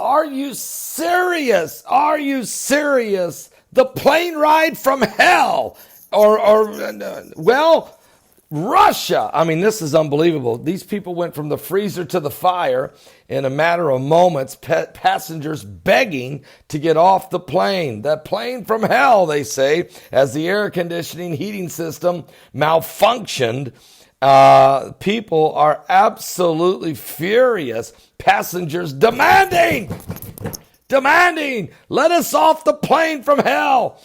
Are you serious? Are you serious? The plane ride from hell. Well, Russia. I mean, this is unbelievable. These people went from the freezer to the fire in a matter of moments, passengers begging to get off the plane. That plane from hell, they say, as the air conditioning heating system malfunctioned. People are absolutely furious. Passengers demanding, let us off the plane from hell.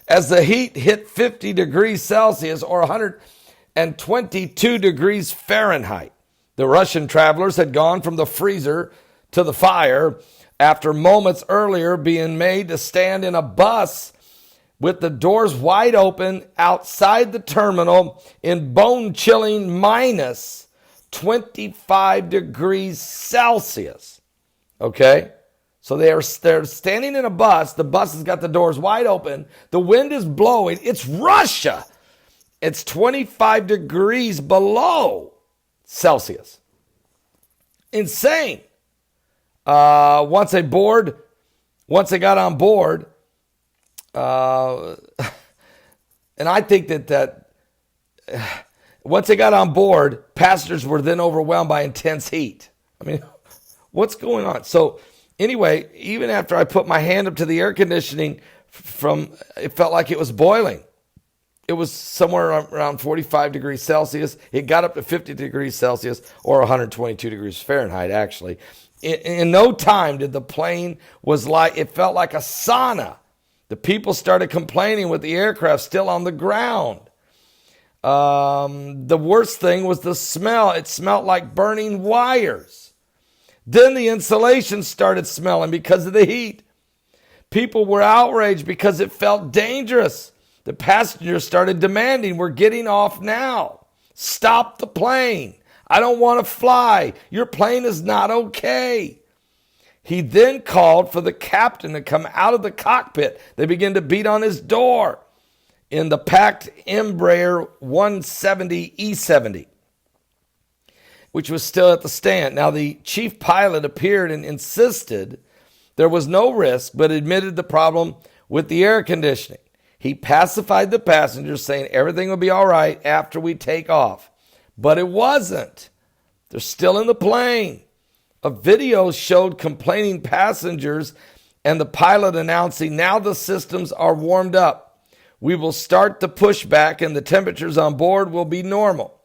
As the heat hit 50 degrees Celsius or 122 degrees Fahrenheit. The Russian travelers had gone from the freezer to the fire after moments earlier being made to stand in a bus with the doors wide open outside the terminal in bone-chilling minus 25 degrees Celsius. Okay? So they're standing in a bus. The bus has got the doors wide open. The wind is blowing. It's Russia. It's 25 degrees below Celsius. Insane. Once they got on board, and I think that once they got on board, passengers were then overwhelmed by intense heat. I mean, what's going on? So anyway, even after I put my hand up to the air conditioning, it felt like it was boiling. It was somewhere around 45 degrees Celsius. It got up to 50 degrees Celsius or 122 degrees Fahrenheit, actually. In no time did the plane it felt like a sauna. The people started complaining with the aircraft still on the ground. The worst thing was the smell. It smelled like burning wires. Then the insulation started smelling because of the heat. People were outraged because it felt dangerous. The passengers started demanding, we're getting off now. Stop the plane. I don't want to fly. Your plane is not okay. He then called for the captain to come out of the cockpit. They began to beat on his door in the packed Embraer 170 E70, which was still at the stand. Now, the chief pilot appeared and insisted there was no risk, but admitted the problem with the air conditioning. He pacified the passengers, saying everything will be all right after we take off. But it wasn't. They're still in the plane. A video showed complaining passengers and the pilot announcing, now the systems are warmed up. We will start the pushback and the temperatures on board will be normal.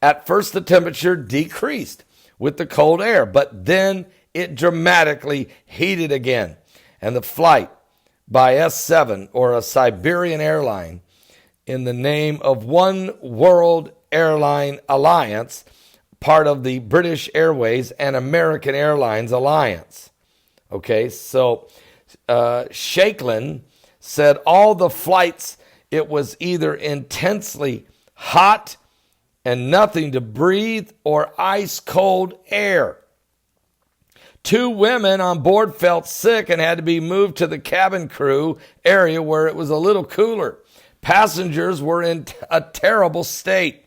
At first, the temperature decreased with the cold air, but then it dramatically heated again. And the flight by S7, or a Siberian airline, in the name of One World Airline Alliance, part of the British Airways and American Airlines Alliance. Okay, so Shakelin said all the flights, it was either intensely hot and nothing to breathe or ice cold air. 2 women on board felt sick and had to be moved to the cabin crew area where it was a little cooler. Passengers were in a terrible state.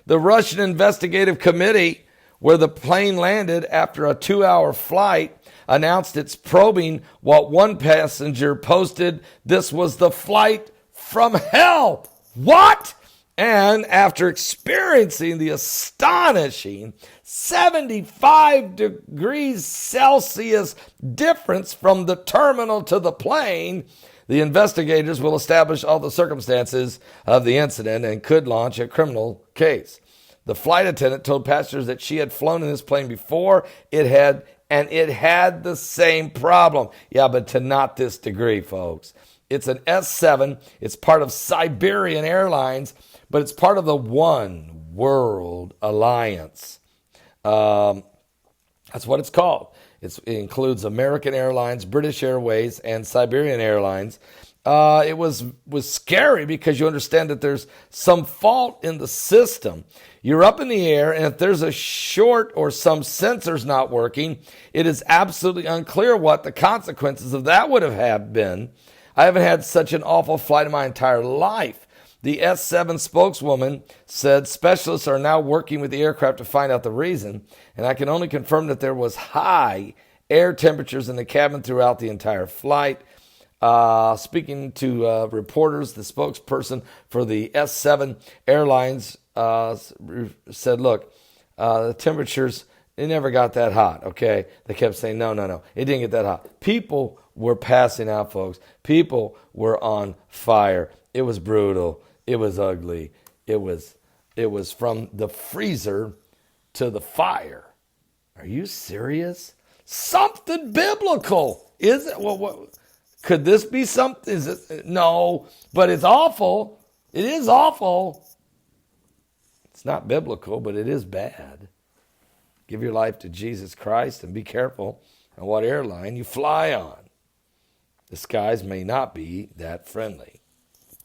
The Russian investigative committee, where the plane landed after a 2-hour flight, announced it's probing what one passenger posted. This was the flight from hell. What? And after experiencing the astonishing 75 degrees Celsius difference from the terminal to the plane, the investigators will establish all the circumstances of the incident and could launch a criminal case. The flight attendant told passengers that she had flown in this plane before. It had the same problem. Yeah, but to not this degree, folks. It's an S7. It's part of Siberian Airlines, but it's part of the One World Alliance. That's what it's called. It includes American Airlines, British Airways, and Siberian Airlines. It was scary because you understand that there's some fault in the system. You're up in the air, and if there's a short or some sensor's not working, it is absolutely unclear what the consequences of that would have been. I haven't had such an awful flight in my entire life. The S7 spokeswoman said specialists are now working with the aircraft to find out the reason, and I can only confirm that there was high air temperatures in the cabin throughout the entire flight. Speaking to reporters, the spokesperson for the S7 Airlines said, look, the temperatures, it never got that hot, okay? They kept saying, no, it didn't get that hot. People were passing out, folks. People were on fire. It was brutal. It was ugly. It was from the freezer to the fire. Are you serious? Something biblical. Is it? What? Could this be something? Is it? No, but it's awful. It is awful. It's not biblical, but it is bad. Give your life to Jesus Christ and be careful on what airline you fly on. The skies may not be that friendly.